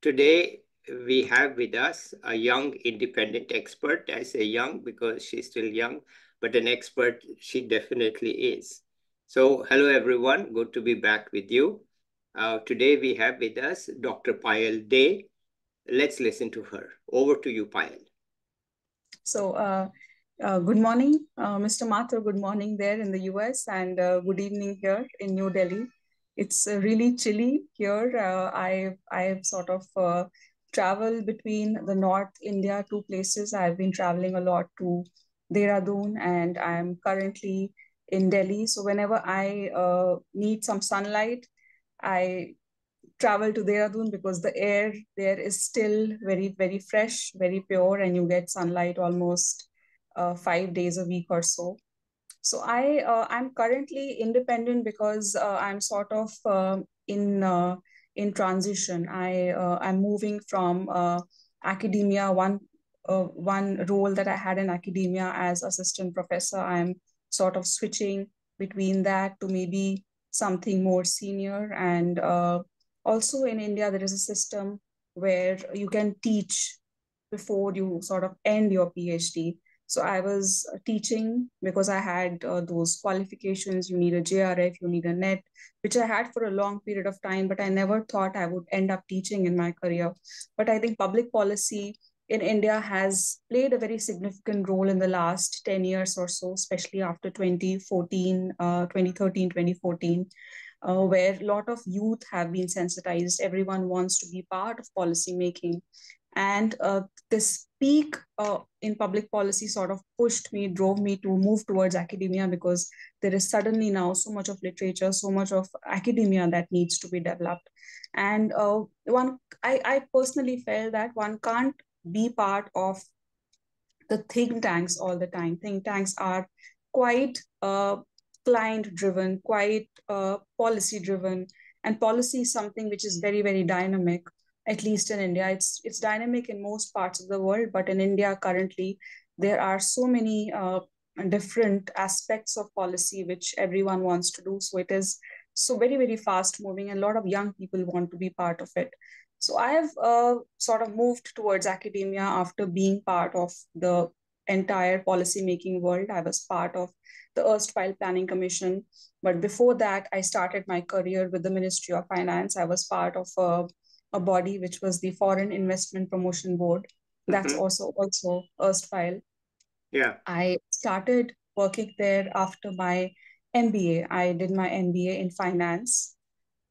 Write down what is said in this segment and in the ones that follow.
Today, we have with us a young independent expert. I say young because she's still young, but an expert she definitely is. So, hello everyone. Good to be back with you. Today, we have with us Dr. Payal Dey. Let's listen to her. Over to you, Payal. Good morning, Mr. Mathur. Good morning there in the US, and good evening here in New Delhi. It's really chilly here. I've sort of traveled between the North India two places. I've been traveling a lot to Dehradun, and I'm currently in Delhi. So whenever I need some sunlight, I travel to Dehradun because the air there is still very, very fresh, very pure, and you get sunlight almost 5 days a week or so. So I'm currently independent because I'm sort of in transition. I'm moving from academia. One role that I had in academia as assistant professor, I'm sort of switching between that to maybe something more senior. And also in India, there is a system where you can teach before you sort of end your PhD. So I was teaching because I had those qualifications. You need a JRF, you need a NET, which I had for a long period of time, but I never thought I would end up teaching in my career. But I think public policy in India has played a very significant role in the last 10 years or so, especially after 2014, 2013, 2014, where a lot of youth have been sensitized. Everyone wants to be part of policy making. And this peak in public policy sort of drove me to move towards academia because there is suddenly now so much of literature, so much of academia that needs to be developed. And I personally felt that one can't be part of the think tanks all the time. Think tanks are quite client driven, quite policy driven, and policy is something which is very, very dynamic. At least in India, it's dynamic in most parts of the world, but in India currently there are so many different aspects of policy which everyone wants to do. So it is so very, very fast moving, and a lot of young people want to be part of it. So I have sort of moved towards academia after being part of the entire policy making world. I was part of the erstwhile Planning Commission. But before that, I started my career with the Ministry of Finance. I was part of a body which was the Foreign Investment Promotion Board. That's Mm-hmm. also erstwhile. Yeah. I started working there after my MBA. I did my MBA in finance,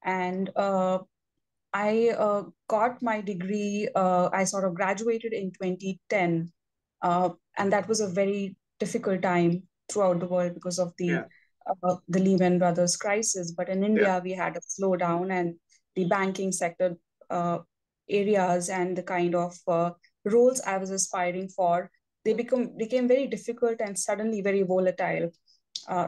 and I got my degree. I sort of graduated in 2010, and that was a very difficult time throughout the world because of Yeah. the Lehman Brothers crisis. But in Yeah. India, we had a slowdown, and the banking sector uh, areas and the kind of roles I was aspiring for, they became very difficult and suddenly very volatile.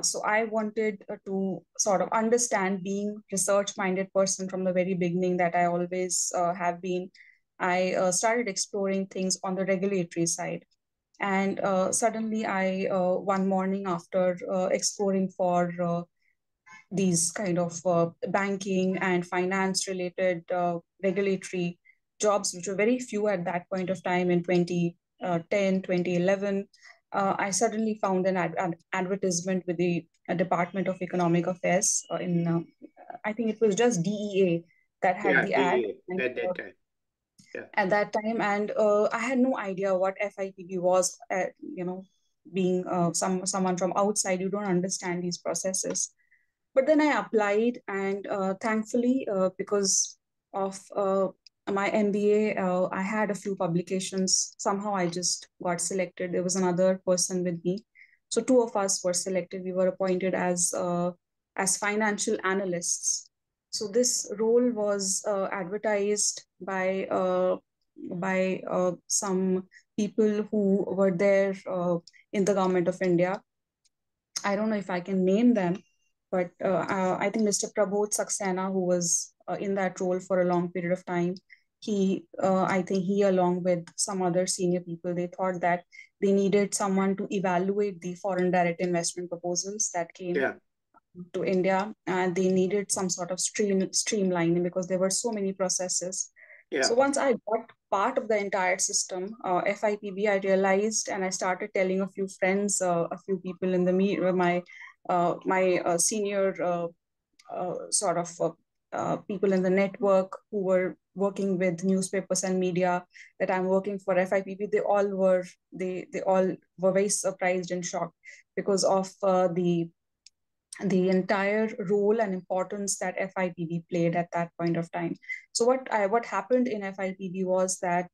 So I wanted to sort of understand, being research-minded person from the very beginning that I always have been. I started exploring things on the regulatory side. And suddenly one morning after exploring for these kind of banking and finance related regulatory jobs, which were very few at that point of time in 2010, 2011, I suddenly found an advertisement with the Department of Economic Affairs I think it was just DEA that had Yeah. the ad. The And at that time. Yeah. at that time, and I had no idea what FIPB was. Being someone from outside, you don't understand these processes. But then I applied, and thankfully, because of my MBA, I had a few publications. Somehow I just got selected. There was another person with me. So two of us were selected. We were appointed as financial analysts. So this role was advertised by some people who were there in the government of India. I don't know if I can name them, but I think Mr. Prabodh Saxena, who was in that role for a long period of time, I think he, along with some other senior people, they thought that they needed someone to evaluate the foreign direct investment proposals that came Yeah. to India, and they needed some sort of streamlining because there were so many processes. Yeah. So once I got part of the entire system, FIPB, I realized, and I started telling a few friends, a few people in the my senior sort of people in the network who were working with newspapers and media, that I'm working for FIPB. They all were very surprised and shocked because of the entire role and importance that FIPB played at that point of time. So what happened in FIPB was that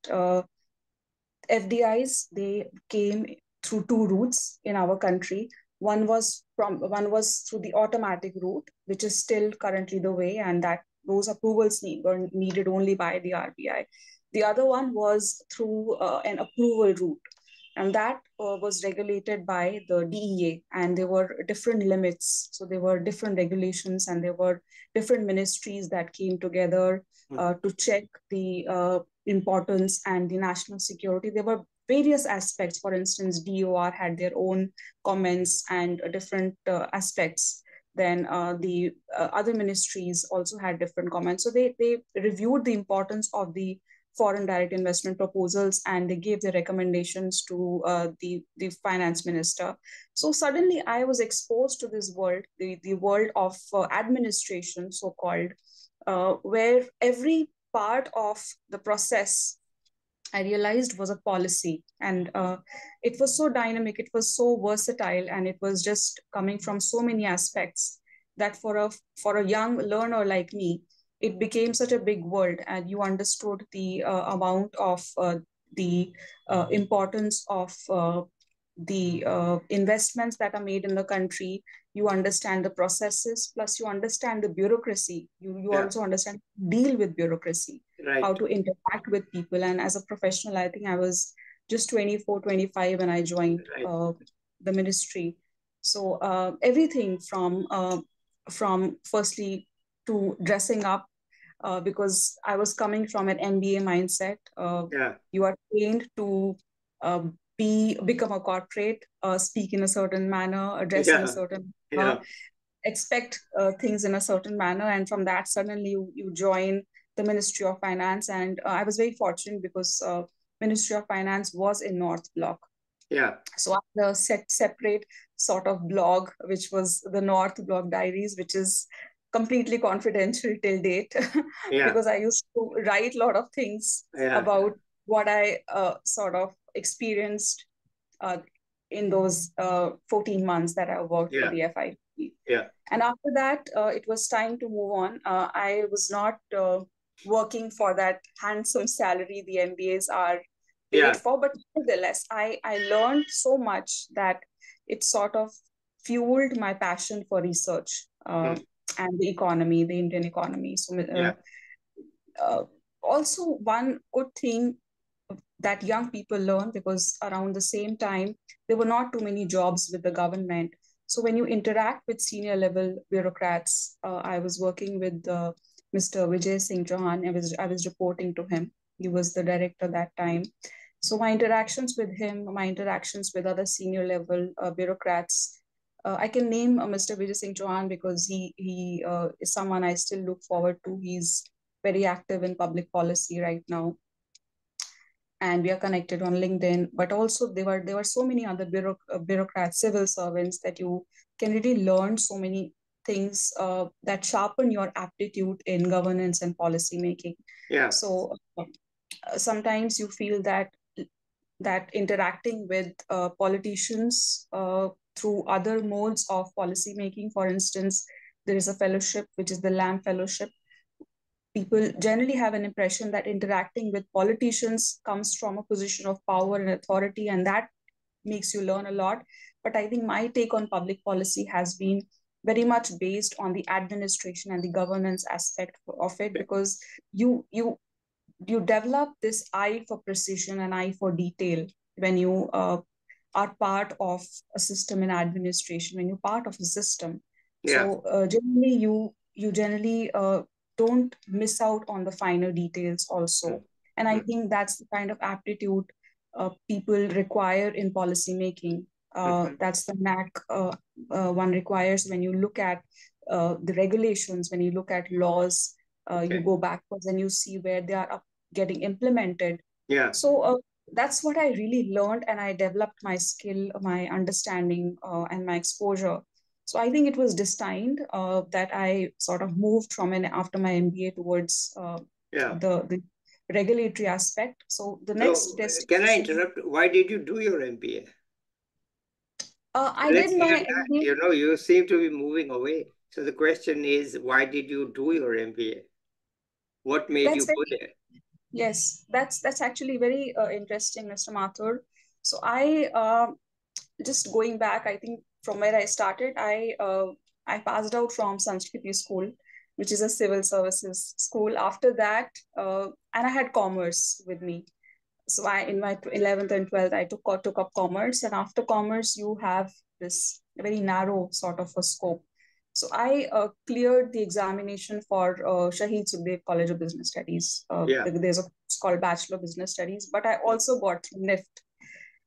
FDIs, they came through two routes in our country. One was through the automatic route, which is still currently the way, and that those approvals were needed only by the RBI. The other one was through an approval route, and that was regulated by the DEA, and there were different limits. So there were different regulations, and there were different ministries that came together to check the importance and the national security. There were various aspects. For instance, DOR had their own comments and different aspects. Then the other ministries also had different comments. So they reviewed the importance of the foreign direct investment proposals, and they gave their recommendations to the finance minister. So suddenly I was exposed to this world, the world of administration, so called, where every part of the process I realized was a policy. And it was so dynamic, it was so versatile, and it was just coming from so many aspects that for a young learner like me, it became such a big world, and you understood the amount of the importance of the investments that are made in the country. You understand the processes, plus you understand the bureaucracy. You Yeah. also understand deal with bureaucracy, how Right. to interact with people. And as a professional, I think I was just 24, 25 when I joined Right. the ministry. So everything from firstly to dressing up, because I was coming from an MBA mindset. Yeah. You are trained to uh, become a corporate, speak in a certain manner, address in a Yeah. certain manner, Yeah. expect things in a certain manner, and from that suddenly you join the Ministry of Finance. And I was very fortunate because Ministry of Finance was in North Block. Yeah. So I had a separate sort of blog, which was the North Block Diaries, which is completely confidential till date, Yeah. because I used to write a lot of things Yeah. about what I sort of experienced uh, in those 14 months that I worked for Yeah. the FIP. Yeah. And after that, it was time to move on. I was not working for that handsome salary the MBAs are paid Yeah. for, but nevertheless, I learned so much that it sort of fueled my passion for research and the economy, the Indian economy. So, Yeah. also, one good thing that young people learn, because around the same time there were not too many jobs with the government. So when you interact with senior level bureaucrats, I was working with Mr. Vijay Singh Chauhan. I was reporting to him. He was the director that time. So my interactions with him, my interactions with other senior level bureaucrats, I can name Mr. Vijay Singh Chauhan because he is someone I still look forward to. He's very active in public policy right now, and we are connected on LinkedIn. But also there were so many other bureaucrats, civil servants, that you can really learn so many things that sharpen your aptitude in governance and policy making. Yeah. So sometimes you feel that interacting with politicians through other modes of policy making, for instance, there is a fellowship which is the Lamb Fellowship. People generally have an impression that interacting with politicians comes from a position of power and authority, and that makes you learn a lot. But I think my take on public policy has been very much based on the administration and the governance aspect of it, because you develop this eye for precision and eye for detail when you are part of a system in administration, when you're part of a system. Yeah. So generally you generally don't miss out on the finer details also. And I think that's the kind of aptitude people require in policy making. That's the knack one requires when you look at the regulations, when you look at laws. You Okay. go backwards and you see where they are getting implemented. Yeah. So that's what I really learned, and I developed my skill, my understanding, and my exposure. So I think it was destined that I sort of moved from an after my MBA towards Yeah. the regulatory aspect. So the next So can I destination, interrupt? Why did you do your MBA? I Let's did hear my that. MBA. You seem to be moving away. So the question is, why did you do your MBA? What made That's you go very there? Yes, that's actually very interesting, Mr. Mathur. So I just going back, I think from where I started, I passed out from Sanskriti school, which is a civil services school. After that, and I had commerce with me. So I in my 11th and 12th, I took up commerce, and after commerce, you have this very narrow sort of a scope. So I cleared the examination for Shahid Sukhdev College of Business Studies. Yeah. There's a course called Bachelor of Business Studies, but I also got through NIFT.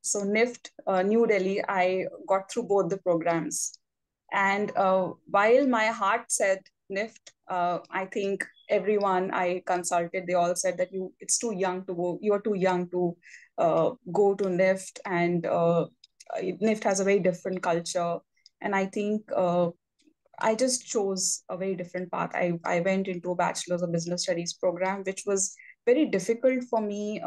So NIFT, New Delhi, I got through both the programs. And while my heart said NIFT, I think everyone I consulted, they all said that it's too young to go. You are too young to go to NIFT, and NIFT has a very different culture. And I think I just chose a very different path. I went into a bachelor's of business studies program, which was very difficult for me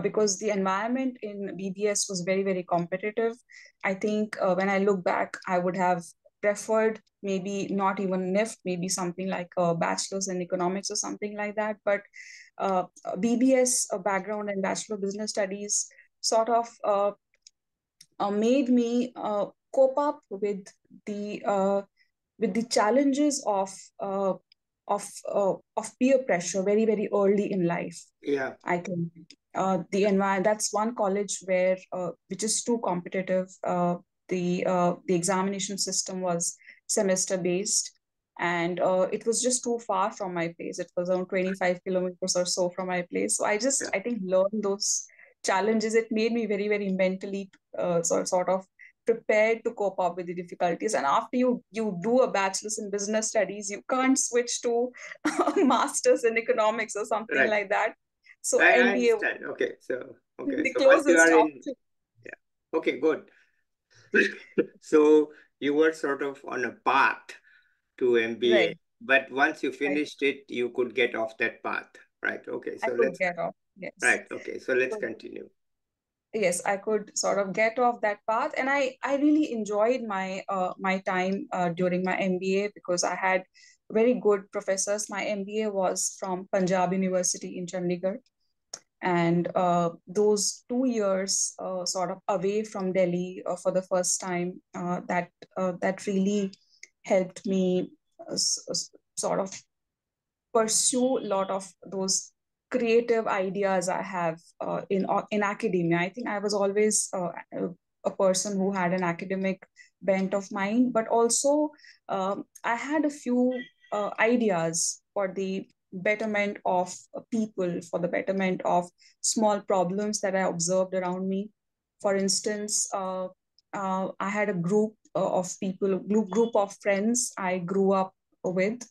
because the environment in BBS was very, very competitive. I think when I look back, I would have preferred maybe not even NIFT, maybe something like a bachelor's in economics or something like that. But BBS background and bachelor of business studies sort of made me cope up with the challenges of peer pressure very, very early in life. Yeah. I think the environment, that's one college where which is too competitive. The examination system was semester based, and it was just too far from my place. It was around 25 kilometers or so from my place. So Yeah. I think learned those challenges. It made me very, very mentally sort of prepared to cope up with the difficulties. And after you do a bachelor's in business studies, you can't switch to a master's in economics or something Right. like that. So I MBA was understand. Okay. So the once you closest are in, option. yeah. Okay, good. So you were sort of on a path to MBA, Right, but once you right. finished it, you could get off that path. Right. Okay. I So could let's get off. Yes. right. Okay. So let's So continue. yes, I could sort of get off that path, and I really enjoyed my time during my MBA because I had very good professors. My MBA was from Punjab University in Chandigarh, and those 2 years sort of away from Delhi for the first time, that really helped me sort of pursue a lot of those creative ideas I have in academia. I think I was always a person who had an academic bent of mind, but also I had a few ideas for the betterment of people, for the betterment of small problems that I observed around me. For instance, I had a group of people, group of friends I grew up with,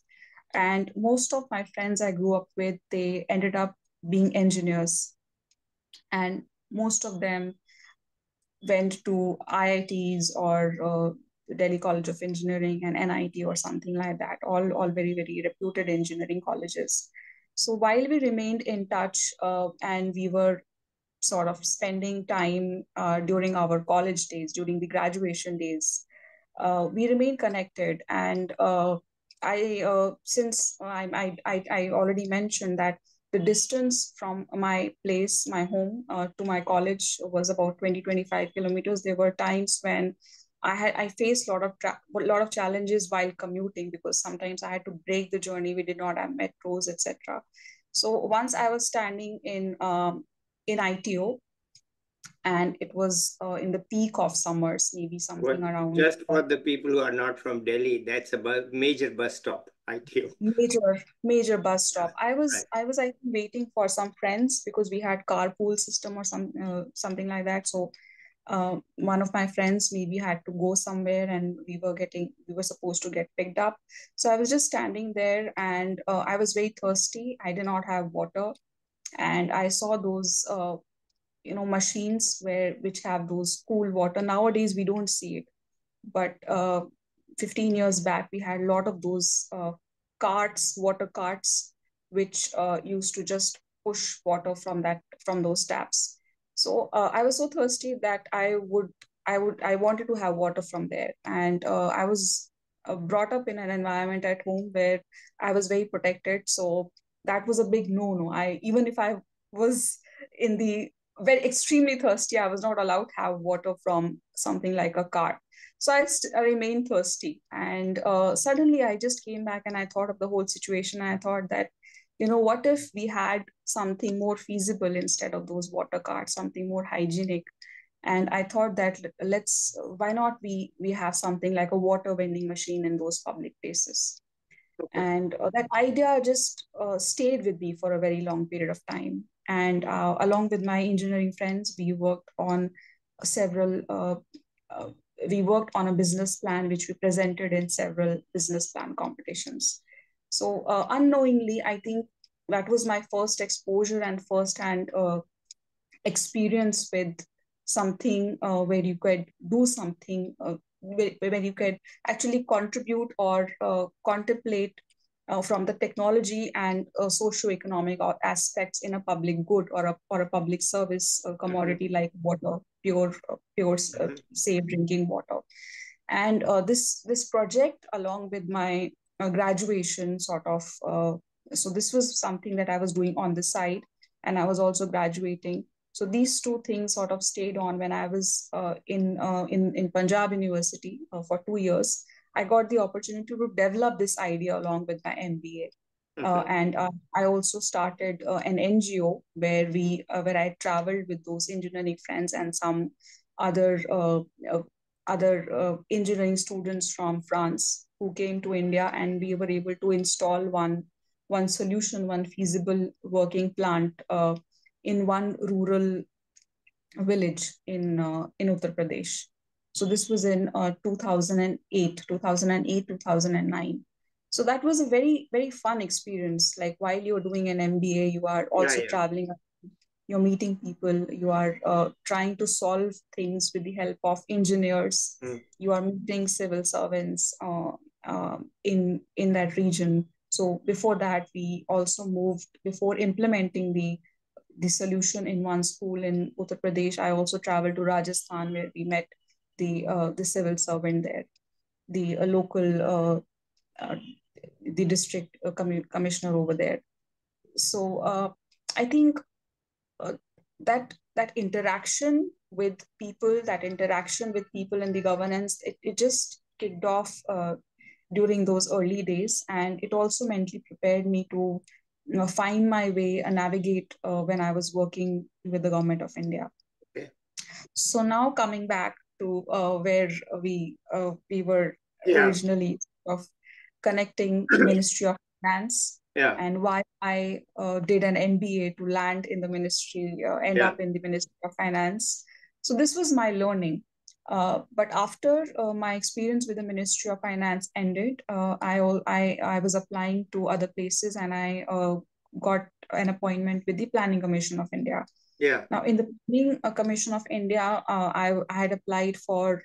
and most of my friends I grew up with, they ended up being engineers, and most of them went to IITs or Delhi College of Engineering and NIT or something like that, all very, very reputed engineering colleges. So while we remained in touch and we were sort of spending time during our college days, during the graduation days, we remain connected. And since I already mentioned that the distance from my place, my home, to my college was about 20-25 kilometers. There were times when I faced a lot of challenges while commuting, because sometimes I had to break the journey. We did not have metros, etc. So once I was standing in ITO, and it was in the peak of summers, maybe something What around just for the people who are not from Delhi, that's a major bus stop, ITO. major bus stop. Right. Right. I think waiting for some friends because we had carpool system or something like that. So one of my friends maybe had to go somewhere, and we were supposed to get picked up. So I was just standing there, and I was very thirsty. I did not have water. and I saw those machines which have those cool water. Nowadays we don't see it, but 15 years back we had a lot of those water carts, which used to just push water from those taps. So I was so thirsty that I wanted to have water from there, and I was brought up in an environment at home where I was very protected. So that was a big no. I Even if I was in the very extremely thirsty, I was not allowed to have water from something like a cart. So I remained thirsty. And suddenly I just came back and I thought of the whole situation. I thought that, what if we had something more feasible instead of those water carts, something more hygienic? And I thought that why not we have something like a water vending machine in those public places? Okay. And that idea just stayed with me for a very long period of time. And along with my engineering friends, several uh, we worked on a business plan which we presented in several business plan competitions. So unknowingly, I think that was my first exposure and first hand experience with something where you could do something, where you could actually contribute or contemplate from the technology and socio-economic aspects in a public good or a public service Mm-hmm. commodity like water, pure Mm-hmm. safe drinking water. And this project, along with my graduation, so this was something that I was doing on the side, and I was also graduating. So these two things sort of stayed on when I was in Punjab University for 2 years. I got the opportunity to develop this idea along with my MBA. Mm-hmm. And I also started an NGO where I traveled with those engineering friends and some other uh, engineering students from France who came to India, and we were able to install one solution, one feasible working plant in one rural village in Uttar Pradesh. So this was in 2008, 2009. So that was a very, very fun experience. Like while you're doing an MBA, you are Yeah, also yeah. traveling, you're meeting people, you are trying to solve things with the help of engineers, Mm. you are meeting civil servants in that region. So before that, we also moved, before implementing the solution in one school in Uttar Pradesh, I also traveled to Rajasthan where we met the civil servant there, the local uh, the district commissioner over there. So I think uh, that interaction with people, that interaction with people in the governance, it just kicked off during those early days, and it also mentally prepared me to find my way and navigate when I was working with the government of India. Okay. So now coming back to where we were Yeah. originally of connecting the Ministry of Finance, Yeah. and why I did an MBA to land in the ministry, end Yeah. up in the Ministry of Finance. So this was my learning. But after my experience with the Ministry of Finance ended, I was applying to other places, and I got an appointment with the Planning Commission of India. Yeah. Now, in the Planning Commission of India, I had applied for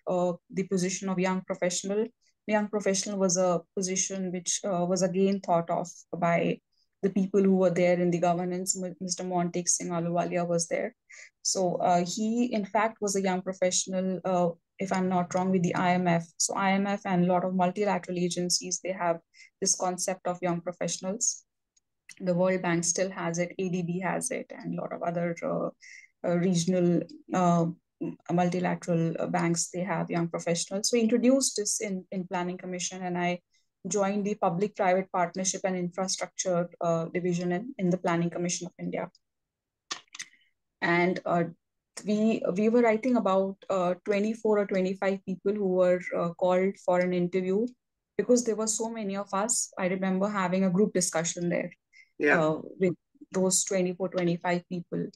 the position of young professional. Young professional was a position which was again thought of by the people who were there in the governance. Mr. Montek Singh Ahluwalia was there. So he, in fact, was a young professional, if I'm not wrong, with the IMF. So IMF and a lot of multilateral agencies, they have this concept of young professionals. The World Bank still has it, ADB has it, and a lot of other regional uh, multilateral banks, they have young professionals. So we introduced this in Planning Commission, and I joined the Public-Private Partnership and Infrastructure division in the Planning Commission of India. And we were, I think, about 24 or 25 people who were called for an interview, because there were so many of us. I remember having a group discussion there Yeah. with those 24, 25 people.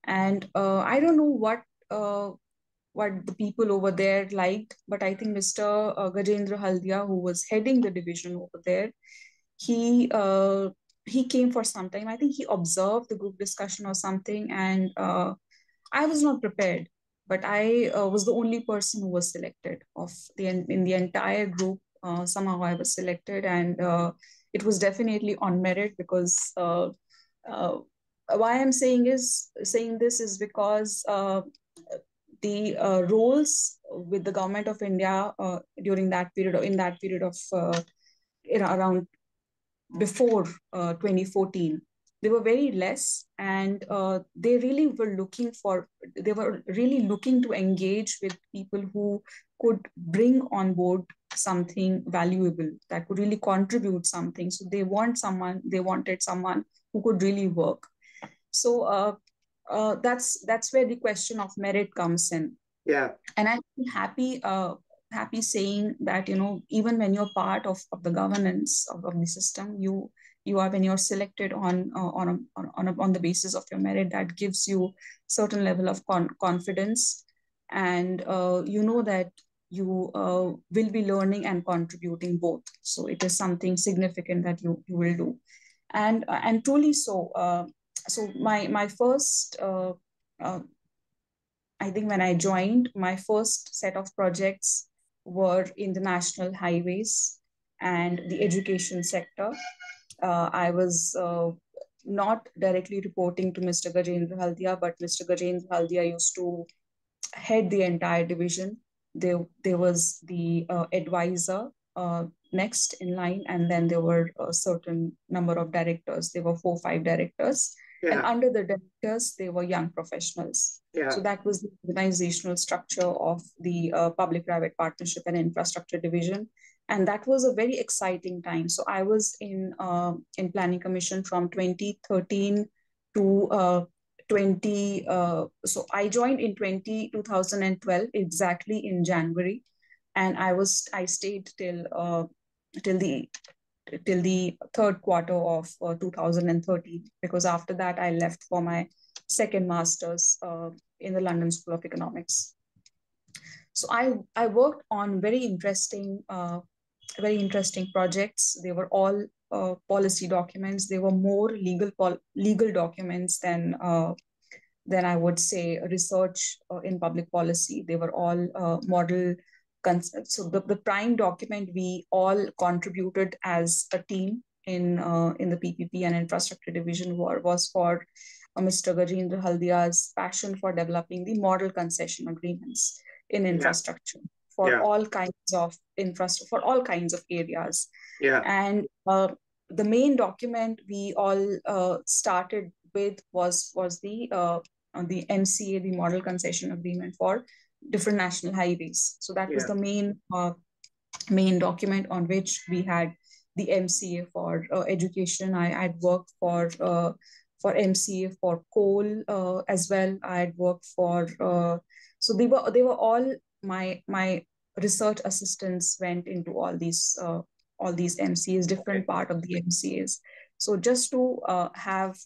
And I don't know uh, what the people over there liked, but I think Mr. Gajendra Haldia, who was heading the division over there, he he came for some time. I think he observed the group discussion or something, and I was not prepared, but I was the only person who was selected of the in the entire group. Somehow I was selected, and it was definitely on merit because uh, why I'm saying this is because the roles with the government of India during that period, in that period of around before 2014, they were very less, and they were really looking to engage with people who could bring on board something valuable that could really contribute something. So they wanted someone who could really work. So that's where the question of merit comes in. Yeah. And I'm happy happy saying that, even when you're part of the governance of the system, you are when you're selected on the basis of your merit, that gives you certain level of confidence, and you know that you will be learning and contributing both. So it is something significant that you will do, and truly so. So my first uh, I think when I joined, my first set of projects were in the national highways and the education sector. I was not directly reporting to Mr. Gajendra Haldia, but Mr. Gajendra Haldia used to head the entire division. There was the advisor next in line, and then there were a certain number of directors. There were 4 5 directors, and Yeah. under the directors there were young professionals. So Yeah. that was the organizational structure of the public-private partnership and infrastructure division, and that was a very exciting time. So I was in planning commission from 2013 to 20 so I joined in 2012, exactly in January, and I stayed till the till the third quarter of 2013, because after that I left for my second master's in the London School of Economics. So I worked on very interesting projects. They were all policy documents. They were more legal documents than I would say research in public policy. They were all model. So the prime document we all contributed as a team in the PPP and infrastructure division was for Mr. Gajendra Haldia's passion for developing the model concession agreements in Yeah. infrastructure for Yeah. all kinds of infrastructure, for all kinds of areas. Yeah. And the main document we all started with was the MCA, the Model Concession Agreement for different national highways. So that was Yeah. the main document on which we had the MCA for education. I had worked for MCA for coal as well. I had worked for so they were all my research assistants went into all these MCAs, different Okay. part of the MCAs. So just to have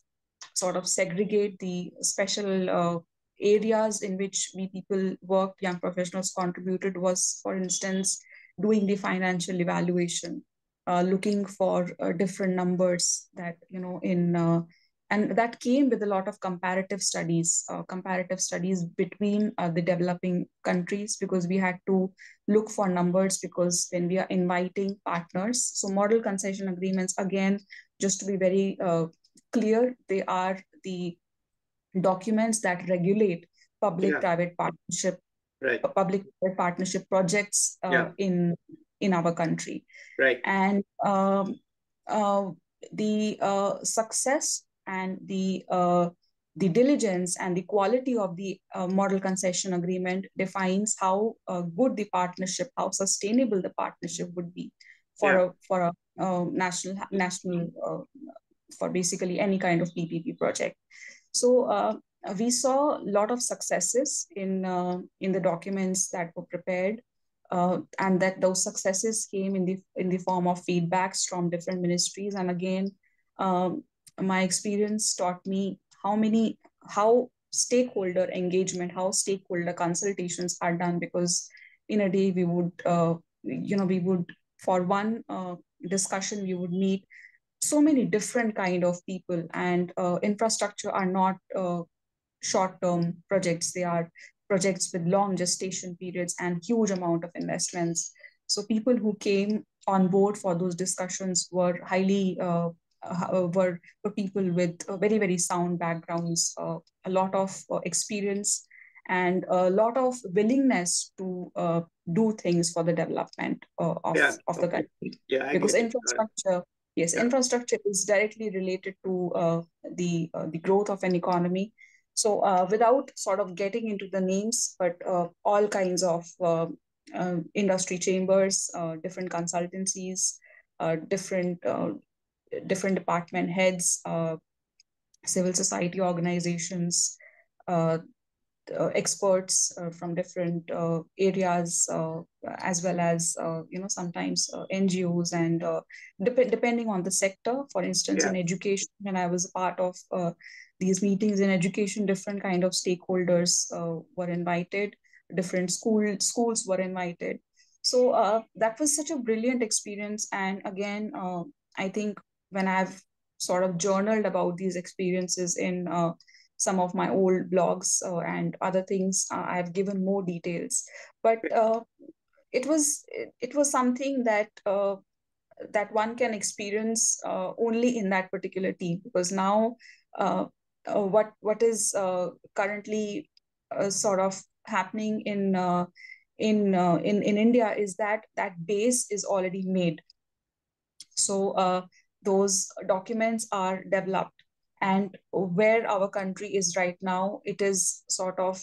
sort of segregate the special areas in which we people worked, young professionals contributed, was, for instance, doing the financial evaluation, looking for different numbers that, and that came with a lot of comparative studies between the developing countries, because we had to look for numbers, because when we are inviting partners, so model concession agreements, again, just to be very clear, they are the documents that regulate Yeah. public-private partnership Right. public-private partnership projects Yeah. in our country. Right. And uh, the success and the diligence and the quality of the model concession agreement defines how good the partnership, how sustainable the partnership would be for Yeah. a national for basically any kind of PPP project. So we saw a lot of successes in the documents that were prepared, and that those successes came in the form of feedbacks from different ministries. And again, um, my experience taught me how stakeholder engagement, how stakeholder consultations are done, because in a day we would for one discussion we would meet so many different kind of people, and infrastructure are not short-term projects. They are projects with long gestation periods and huge amount of investments. So people who came on board for those discussions were highly were people with very very sound backgrounds, a lot of experience, and a lot of willingness to do things for the development Yeah. of the Okay. country, Yeah, I because get it. infrastructure, yes, Yeah. infrastructure is directly related to the growth of an economy. So without sort of getting into the names, but all kinds of industry chambers, different consultancies, different department heads, civil society organizations, uh, experts from different areas, as well as sometimes NGOs, and depending on the sector. For instance, Yeah. in education, when I was a part of these meetings in education, different kind of stakeholders were invited, different schools were invited. So that was such a brilliant experience. And again, I think when I've sort of journaled about these experiences in some of my old blogs and other things, I've given more details. But it was something that that one can experience only in that particular team, because now what is currently sort of happening in India is that that base is already made. So those documents are developed, and where our country is right now, it is sort of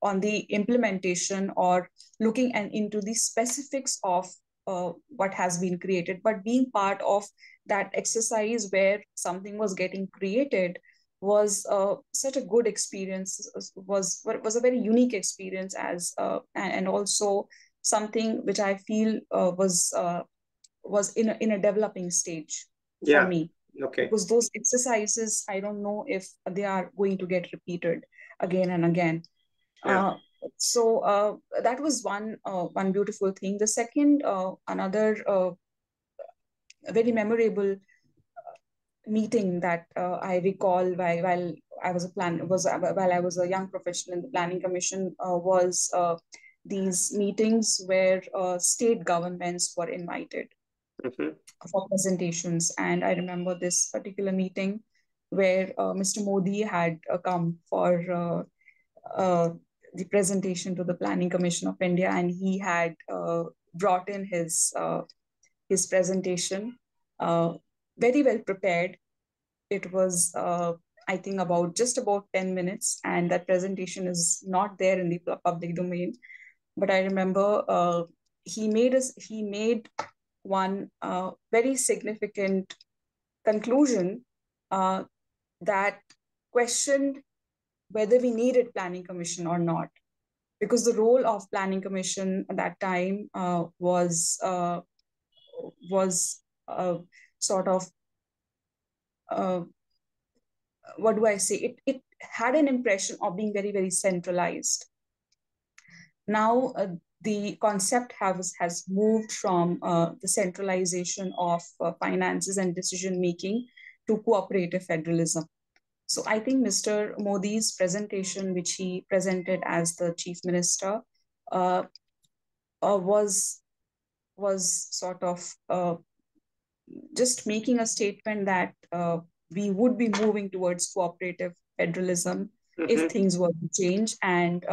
on the implementation, or looking and into the specifics of what has been created. But being part of that exercise where something was getting created was such a good experience, was a very unique experience, as and also something which I feel was in a developing stage for Yeah. me, Okay. because those exercises, I don't know if they are going to get repeated again and again. Yeah. uh, so that was one beautiful thing. The second, another very memorable meeting that I recall while I was a plan was while I was a young professional in the planning commission, was these meetings where state governments were invited Mm-hmm. for presentations. And I remember this particular meeting where Mr. Modi had come for the presentation to the Planning Commission of India, and he had brought in his presentation, uh, very well prepared. It was, I think, about just about 10 minutes, and that presentation is not there in the public domain. But I remember he made one very significant conclusion uh, that questioned whether we needed planning commission or not, because the role of planning commission at that time was sort of uh, what do I say? It had an impression of being very very centralized. Now the concept has moved from the centralization of finances and decision making to cooperative federalism. So I think Mr. Modi's presentation, which he presented as the chief minister, uh, was sort of just making a statement that we would be moving towards cooperative federalism if Mm-hmm. things were to change. And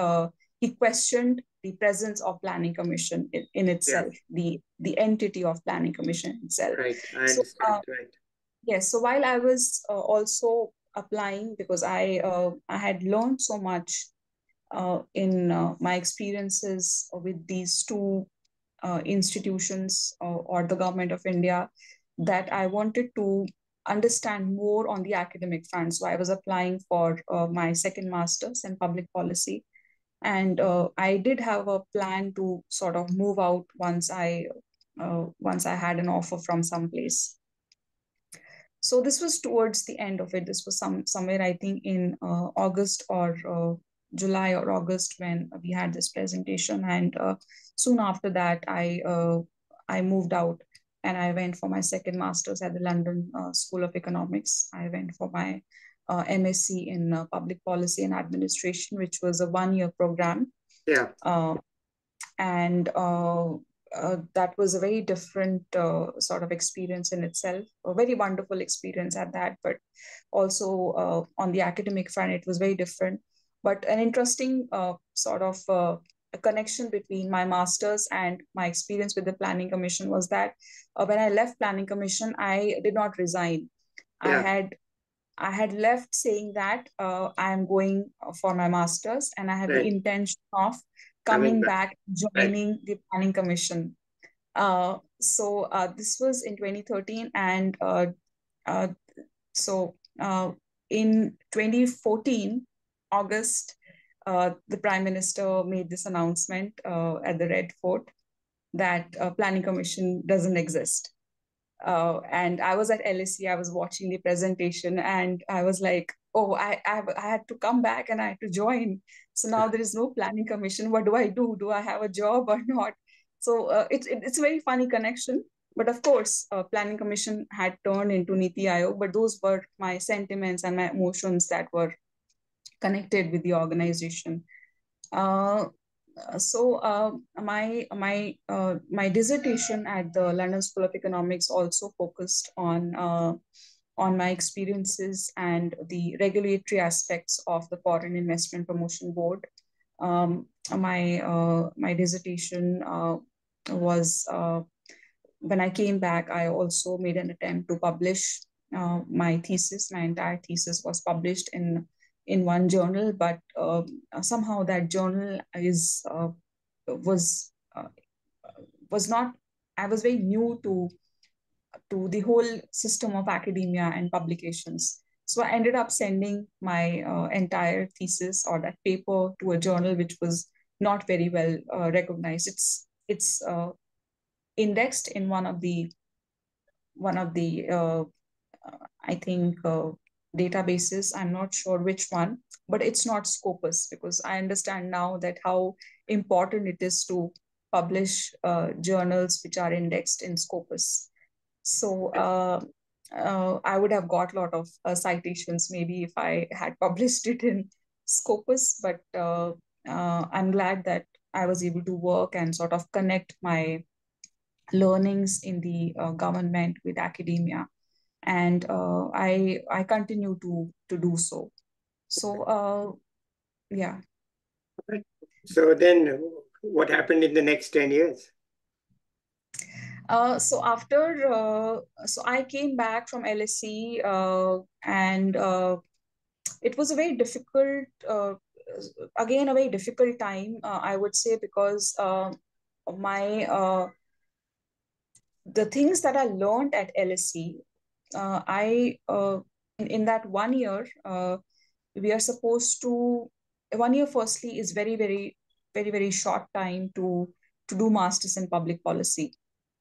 he questioned the presence of planning commission in Yeah. itself, the entity of planning commission itself. Right. I So understand. Right. yes, so while I was also applying, because I had learned so much in my experiences with these two institutions, or the government of India, that I wanted to understand more on the academic front. So I was applying for my second master's in public policy, and I did have a plan to sort of move out once I had an offer from someplace. So this was towards the end of it. This was somewhere, I think, in August or July or August, when we had this presentation. And soon after that, I moved out. and I went for my second master's at the London School of Economics. I went for my MSc in Public Policy and Administration, which was a one-year program. Yeah. And that was a very different sort of experience in itself, a very wonderful experience at that, but also on the academic front, it was very different. But an interesting sort of a connection between my master's and my experience with the Planning Commission was that when I left Planning Commission, I did not resign. Yeah. I had left saying that I am going for my master's and I have the Right. intention of Coming coming back. back, Right. joining the Planning Commission. So this was in 2013, and uh, so in 2014, August, the Prime Minister made this announcement at the Red Fort that Planning Commission doesn't exist. And I was at LSE, I was watching the presentation, and I was like, oh, I had to come back and I had to join. So now there is no Planning Commission. What do I do? Do I have a job or not? So it's a very funny connection. But of course, Planning Commission had turned into Niti Aayog, but those were my sentiments and my emotions that were connected with the organization. Uh, my dissertation at the London School of Economics also focused on my experiences and the regulatory aspects of the Foreign Investment Promotion Board. My dissertation was when I came back, I also made an attempt to publish my thesis. My entire thesis was published in one journal, but somehow that journal is was was not. I was very new to the whole system of academia and publications. So I ended up sending my entire thesis or that paper to a journal which was not very well recognized. It's indexed in one of the I think databases. I'm not sure which one, but it's not Scopus, because I understand now that how important it is to publish journals which are indexed in Scopus. So I would have got a lot of citations maybe if I had published it in Scopus, but I'm glad that I was able to work and sort of connect my learnings in the government with academia, and I continue to do so. So yeah. Right. So then what happened in the next 10 years? So I came back from LSE, and it was a very difficult, again a very difficult time, I would say, because my the things that I learned at LSE, I in that 1 year, we are supposed to 1 year firstly is very short time to do masters in public policy.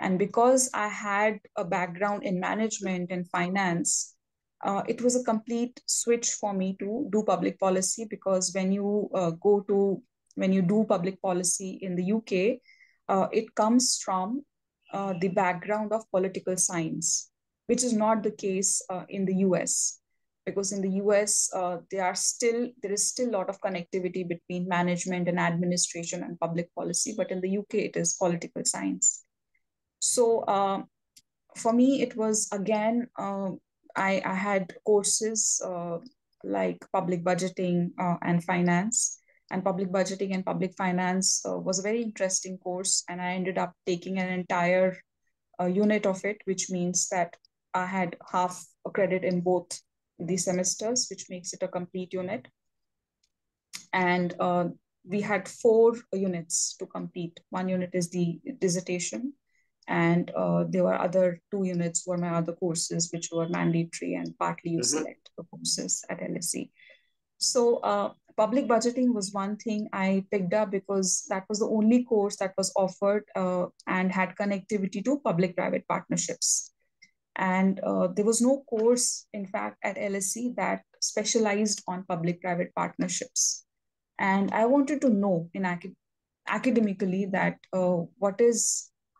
And because I had a background in management and finance, it was a complete switch for me to do public policy, because when you do public policy in the UK, it comes from the background of political science, which is not the case in the US, because in the US there is still a lot of connectivity between management and administration and public policy, but in the UK it is political science. So for me it was again I had courses like public budgeting and finance. And public budgeting and public finance was a very interesting course, and I ended up taking an entire unit of it, which means that I had half a credit in both the semesters, which makes it a complete unit. And we had 4 units to complete. One unit is the dissertation, and there were other 2 units were my other courses, which were mandatory and partly you select the courses at LSE. So public budgeting was one thing I picked up because that was the only course that was offered and had connectivity to public-private partnerships. And there was no course, in fact, at LSE that specialized on public-private partnerships. And I wanted to know in academically that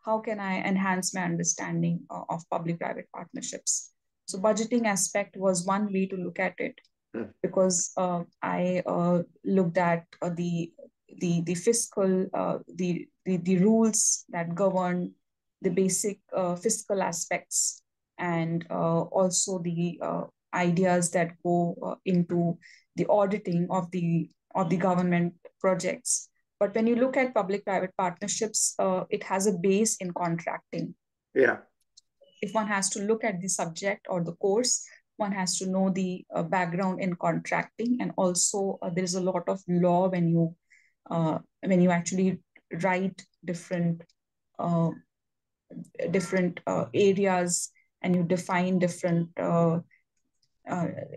how can I enhance my understanding of public-private partnerships? So budgeting aspect was one way to look at it, because I looked at the fiscal the rules that govern the basic fiscal aspects, and also the ideas that go into the auditing of the government projects. But when you look at public-private partnerships, it has a base in contracting. Yeah. If one has to look at the subject or the course, one has to know the background in contracting, and also there's a lot of law when you actually write uh, different areas, and you define uh,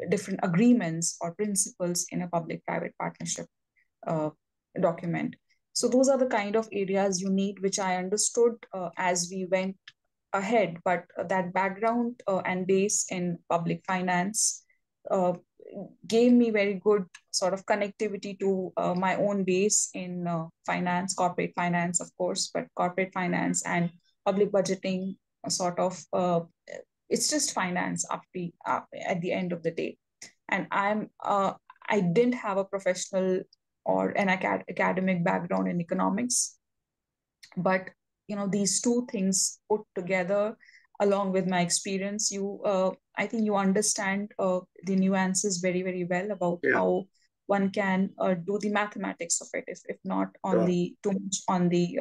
different agreements or principles in a public-private partnership uh, document. So those are the kind of areas you need, which I understood as we went ahead. But that background and base in public finance uh, gave me very good sort of connectivity to my own base in finance, corporate finance, of course, but corporate finance and public budgeting sort of it's just finance at the end of the day. And I didn't have a professional or an academic background in economics, but these two things put together, along with my experience, I think you understand the nuances very, very well about how one can do the mathematics of it, if not on the too much on the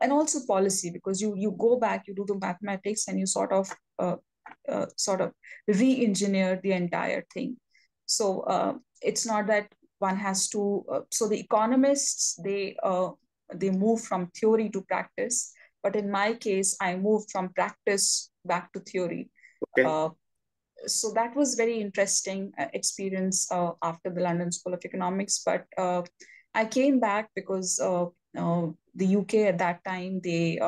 and also policy, because you go back, you do the mathematics, and you sort of re-engineer the entire thing. So it's not that one has to. So the economists, they move from theory to practice, but in my case, I moved from practice back to theory. Okay. So that was very interesting experience after the London School of Economics. But I came back because the UK at that time, they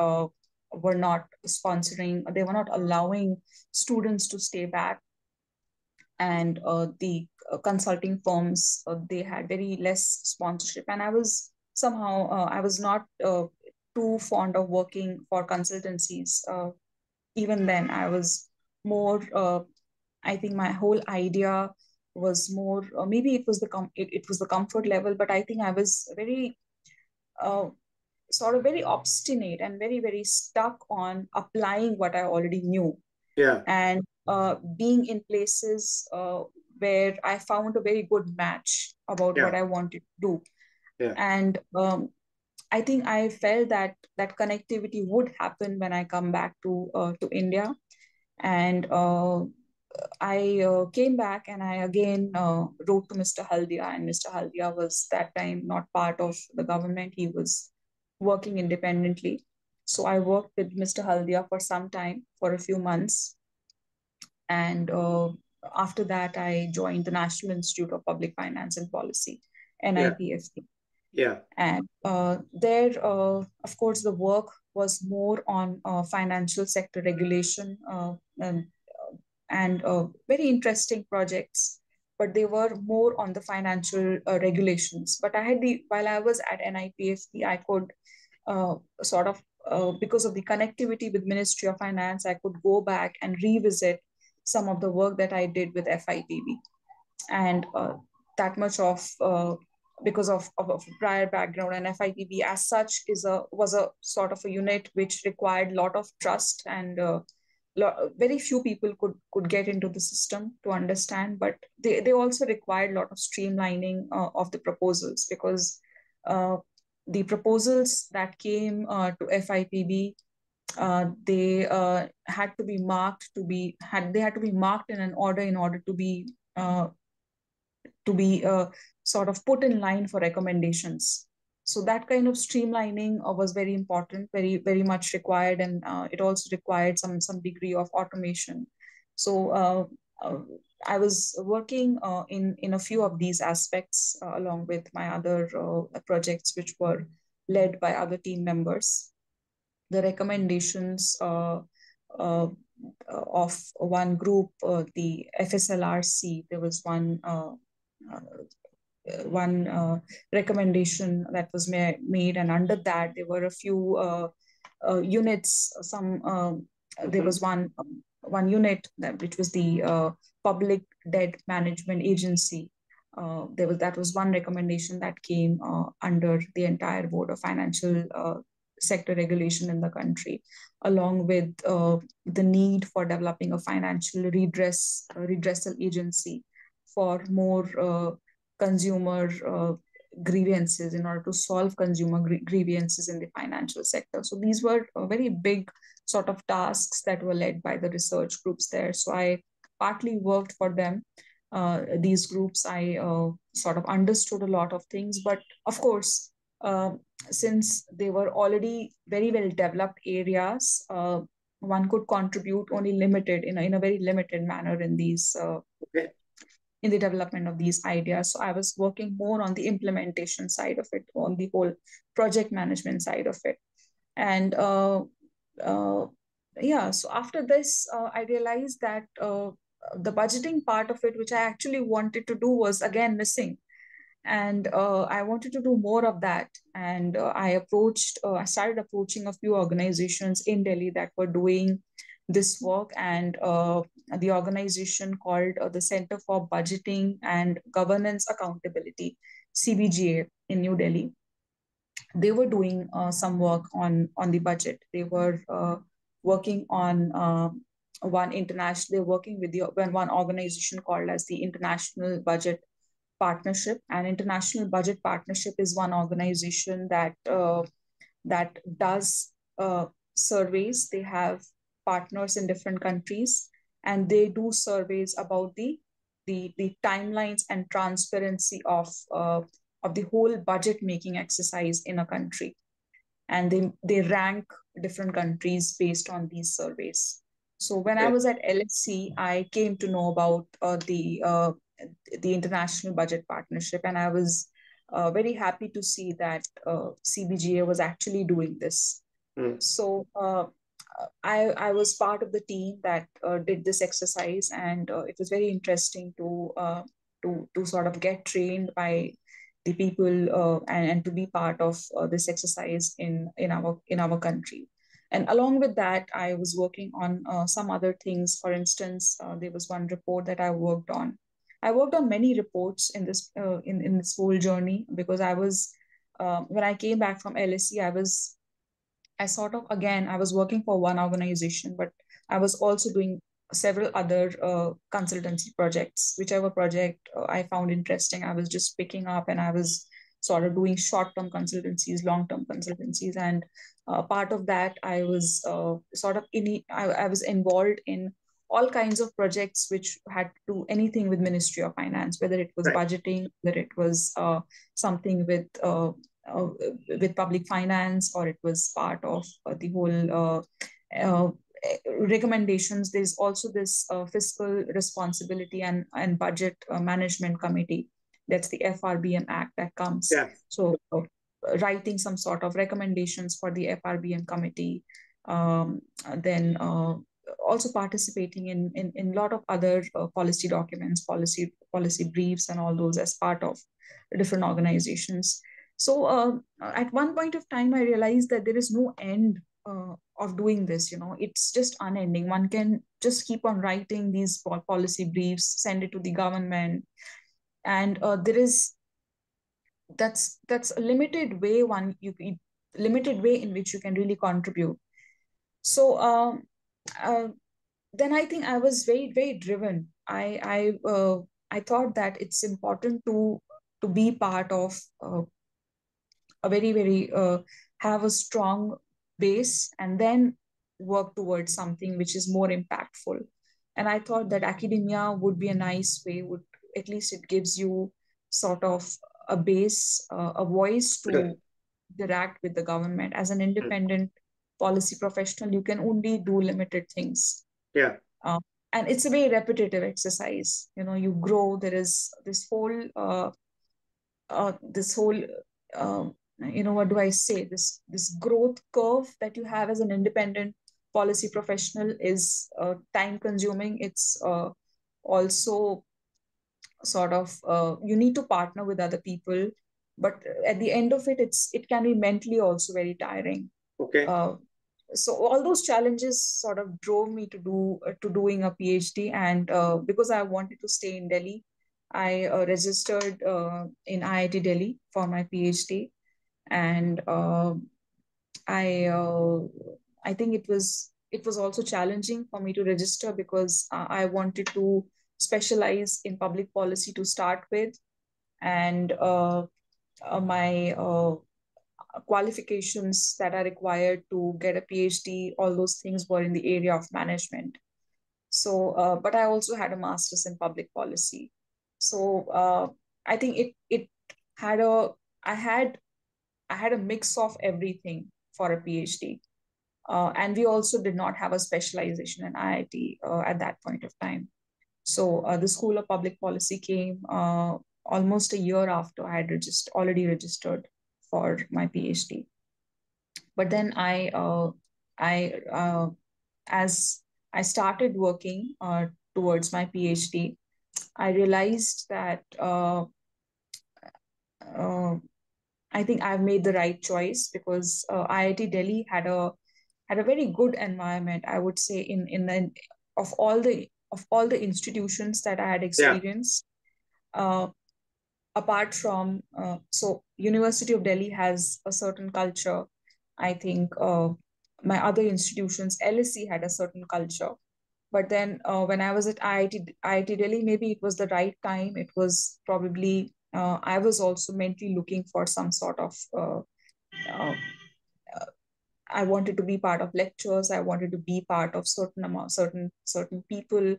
were not sponsoring, they were not allowing students to stay back, and the consulting firms, they had very less sponsorship, and I was not too fond of working for consultancies. Even then, I was more I think my whole idea was more, maybe it was it was the comfort level, but I think I was very uh, sort of very obstinate and very, very stuck on applying what I already knew. Yeah. And being in places where I found a very good match about what I wanted to do. Yeah. And I think I felt that that connectivity would happen when I come back to India. And I came back, and I again wrote to Mr. Haldia, and Mr. Haldia was that time not part of the government. He was working independently. So I worked with Mr. Haldia for some time, for a few months. And after that, I joined the National Institute of Public Finance and Policy, NIPFP. Yeah. And there, of course, the work was more on financial sector regulation, and very interesting projects, but they were more on the financial regulations. But while I was at NIPFP, I could sort of, because of the connectivity with Ministry of Finance, I could go back and revisit some of the work that I did with FIPB. And that much of because of prior background, and FIPB as such was a sort of a unit which required a lot of trust, and very few people could get into the system to understand. But they also required a lot of streamlining of the proposals, because the proposals that came to FIPB, they had to be marked they had to be marked in an order in order to be sort of put in line for recommendations. So that kind of streamlining was very important, very, very much required, and it also required some degree of automation. So I was working in a few of these aspects along with my other projects, which were led by other team members. The recommendations of one group, the FSLRC, there was one recommendation that was made, and under that there were a few units. There was one unit which was the Public Debt Management Agency. That was one recommendation that came under the entire Board of Financial Sector Regulation in the country, along with the need for developing a financial redressal agency for more consumer grievances, in order to solve consumer grievances in the financial sector. So these were very big sort of tasks that were led by the research groups there. So I partly worked for them. These groups, I sort of understood a lot of things, but of course, uh, since they were already very well developed areas, one could contribute only limited in a very limited manner in these in the development of these ideas. So I was working more on the implementation side of it, on the whole project management side of it. And uh, yeah, so after this, I realized that the budgeting part of it, which I actually wanted to do, was again missing. And I wanted to do more of that. And I started approaching a few organizations in Delhi that were doing this work. And the organization called the Center for Budgeting and Governance Accountability, CBGA, in New Delhi. They were doing some work on the budget. They were working on they were working with one organization called as the International Budget Partnership. And International Budget Partnership is one organization that does surveys. They have partners in different countries, and they do surveys about the timelines and transparency of the whole budget making exercise in a country. And they rank different countries based on these surveys. So when I was at LSC, I came to know about the International Budget Partnership, and I was very happy to see that CBGA was actually doing this. So I was part of the team that did this exercise, and it was very interesting to sort of get trained by the people, and to be part of this exercise in our country. And along with that, I was working on some other things. For instance, there was one report that I worked on. I worked on many reports in this whole journey, because I was when I came back from LSE, I was working for one organization, but I was also doing several other consultancy projects. Whichever project I found interesting, I was just picking up, and I was sort of doing short-term consultancies, long-term consultancies. And part of that, I was I was involved in all kinds of projects which had to do anything with Ministry of Finance, whether it was budgeting, whether it was something uh, with public finance, or it was part of the whole recommendations. There's also this fiscal responsibility and budget management committee. That's the FRBM Act that comes. So writing some sort of recommendations for the FRBM committee, then also participating in a lot of other policy documents, policy briefs, and all those as part of different organizations. So at one point of time, I realized that there is no end of doing this. It's just unending. One can just keep on writing these policy briefs, send it to the government, and that's a limited way limited way in which you can really contribute. So then I think I was very, very driven. I thought that it's important to be part of a very, very have a strong base, and then work towards something which is more impactful. And I thought that academia would be a nice way. Would At least it gives you sort of a base, a voice to interact with the government. As an independent policy professional, you can only do limited things. And it's a very repetitive exercise. You grow. There is this whole what do I say? This growth curve that you have as an independent policy professional is time consuming. It's also sort of you need to partner with other people, but at the end of it, it can be mentally also very tiring. so all those challenges sort of drove me to doing a PhD, and because I wanted to stay in Delhi, I registered in IIT Delhi for my PhD, and I I think it was also challenging for me to register because I wanted to specialize in public policy to start with, and my qualifications that are required to get a PhD, all those things were in the area of management. So, but I also had a master's in public policy. So I think it had a I had I had a mix of everything for a PhD. And we also did not have a specialization in IIT at that point of time. So the School of Public Policy came almost a year after I had already registered for my PhD. But then I as I started working towards my PhD, I realized that uh, I think I've made the right choice because IIT Delhi had a very good environment. I would say in the of all the institutions that I had Yeah. experienced. Uh, Apart from so University of Delhi has a certain culture. I think my other institutions, LSE had a certain culture. But then when I was at IIT Delhi, maybe it was the right time. It was probably I was also mentally looking for some sort of uh, I wanted to be part of lectures. I wanted to be part of certain people,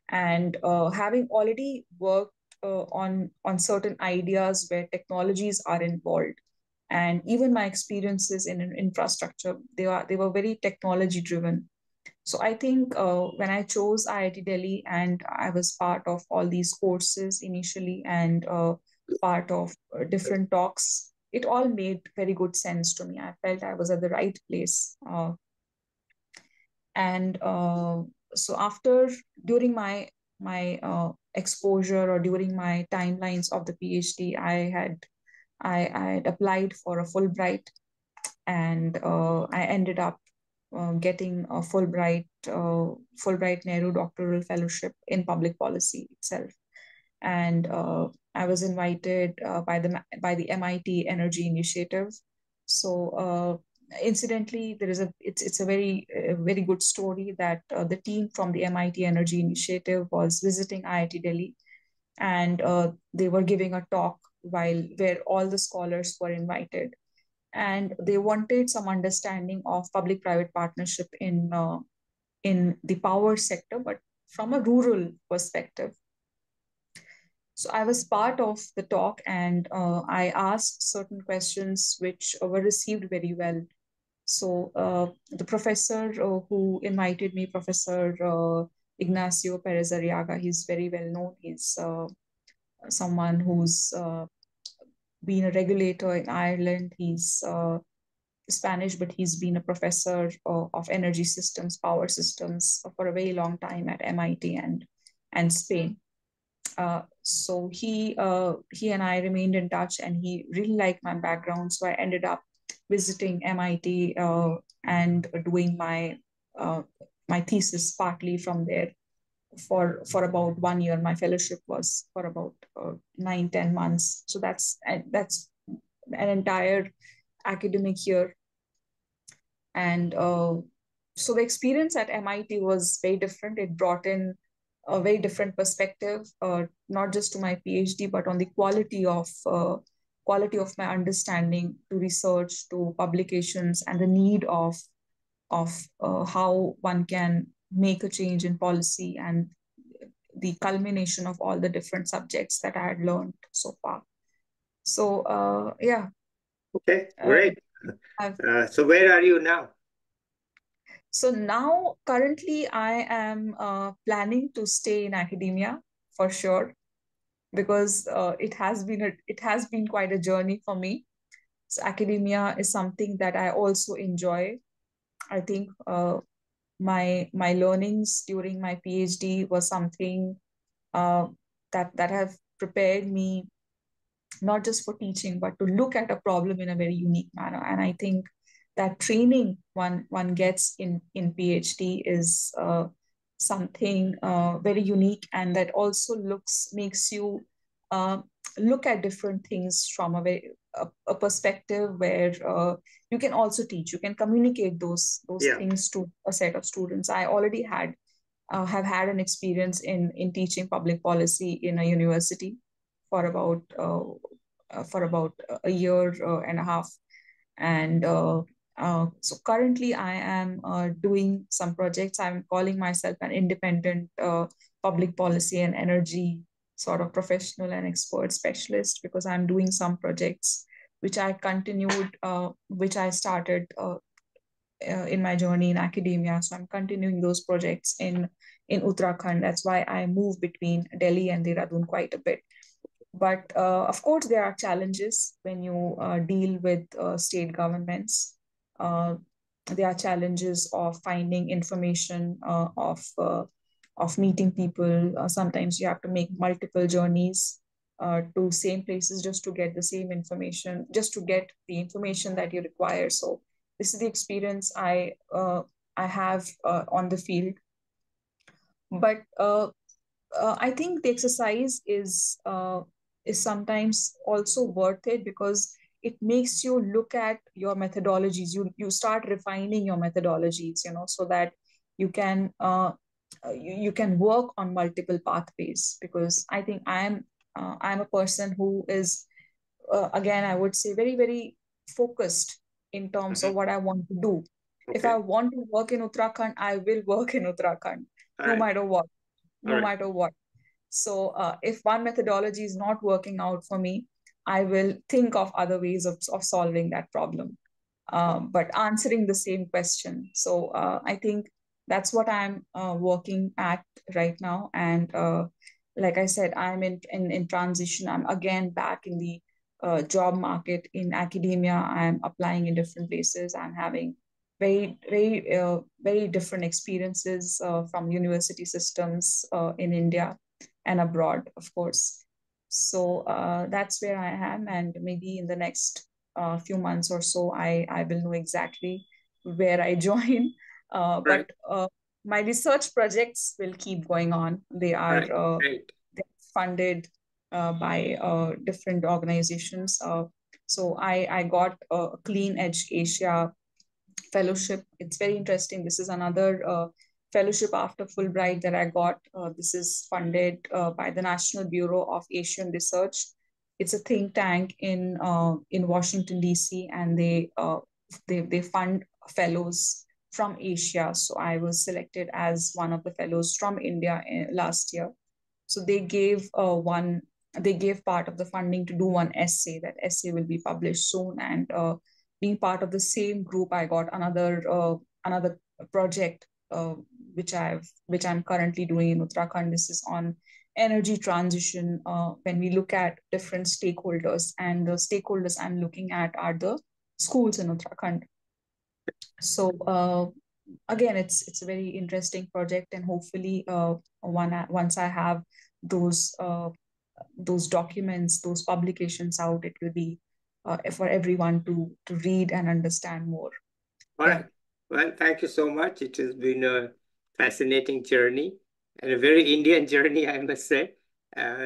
and having already worked on certain ideas where technologies are involved, and even my experiences in infrastructure, they were very technology driven. So I think when I chose IIT Delhi and I was part of all these courses initially and part of different talks, it all made very good sense to me. I felt I was at the right place. And so after during my exposure or during my timelines of the PhD, I had applied for a Fulbright, and I ended up getting a Fulbright Nehru Doctoral Fellowship in Public Policy itself. And I was invited by the MIT Energy Initiative. So incidentally, it's a very good story that the team from the MIT Energy Initiative was visiting IIT Delhi, and they were giving a talk where all the scholars were invited, and they wanted some understanding of public-private partnership in the power sector, but from a rural perspective. So I was part of the talk, and I asked certain questions which were received very well. So the professor who invited me, Professor Ignacio Perez Arriaga, he's very well known. He's someone who's been a regulator in Ireland. He's Spanish, but he's been a professor of energy systems, power systems for a very long time at MIT and Spain. So he and I remained in touch, and he really liked my background. So I ended up visiting MIT and doing my thesis partly from there for about 1 year. My fellowship was for about 9-10 months. So that's an entire academic year. And so the experience at MIT was very different. It brought in a very different perspective, not just to my PhD, but on the quality of my understanding to research, to publications, and the need of how one can make a change in policy, and the culmination of all the different subjects that I had learned so far. So yeah, Okay, uh, great. I've So where are you now? So now, currently, I am planning to stay in academia for sure, because it has been quite a journey for me. So academia is something that I also enjoy. I think my learnings during my PhD was something uh, that have prepared me not just for teaching, but to look at a problem in a very unique manner. And I think that training one gets in PhD is something very unique, and that also makes you uh, look at different things from a perspective where you can also teach, you can communicate those Yeah. things to a set of students. I already have had an experience in teaching public policy in a university for about a year and a half. And so currently I am doing some projects. I'm calling myself an independent public policy and energy sort of professional and expert specialist, because I'm doing some projects which I started in my journey in academia. So I'm continuing those projects in Uttarakhand. That's why I move between Delhi and Dehradun quite a bit. But of course, there are challenges when you deal with state governments. Uh, there are challenges of finding information, of meeting people. Sometimes you have to make multiple journeys to same places just to get the same information, just to get the information that you require. So this is the experience I have on the field. But I think the exercise is sometimes also worth it, because it makes you look at your methodologies. You start refining your methodologies, so that you can you can work on multiple pathways. Because I think I'm a person who is again, I would say, very very focused in terms of Mm-hmm. what I want to do. If I Okay. want to work in Uttarakhand, I will work in Uttarakhand, All no right. matter what, All no right. matter what. So if one methodology is not working out for me, I will think of other ways of solving that problem, but answering the same question. So I think that's what I'm working at right now. And like I said, I'm in transition. I'm again back in the job market in academia. I'm applying in different places. I'm having very different experiences from university systems in India and abroad, of course. So that's where I am, and maybe in the next few months or so, I will know exactly where I join. Right. But my research projects will keep going on. Right. Right. They're funded by different organizations. So I got a Clean Edge Asia fellowship. It's very interesting. This is another fellowship after Fulbright that I got. This is funded by the National Bureau of Asian Research. It's a think tank in Washington D.C., and they fund fellows from Asia. So I was selected as one of the fellows from India last year. So they gave part of the funding to do one essay. That essay will be published soon. And being part of the same group, I got another project which I'm currently doing in Uttarakhand. This is on energy transition. When we look at different stakeholders, and the stakeholders I'm looking at are the schools in Uttarakhand. So again, it's a very interesting project, and hopefully once I have those those documents, those publications out, it will be for everyone to read and understand more. All Yeah. right. Well, thank you so much. It has been a fascinating journey and a very Indian journey, I must say.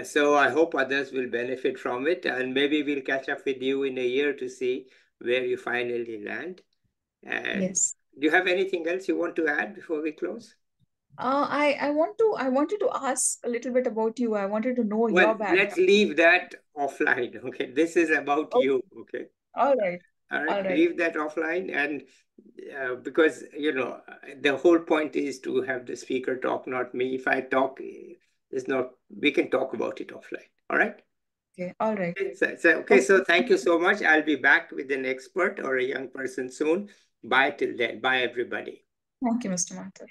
So I hope others will benefit from it, and maybe we'll catch up with you in a year to see where you finally land. And Yes. do you have anything else you want to add before we close? I wanted to ask a little bit about you. I wanted to know Well, your background. let's leave that offline. Okay, this is about Oh, you. Okay. all right. All right, All right. leave that offline. And because, the whole point is to have the speaker talk, not me. If I talk, there's not, we can talk about it offline. All right. Okay. All right. Okay, Okay. so thank you so much. I'll be back with an expert or a young person soon. Bye till then. Bye, everybody. Thank you, Mr. Mathur.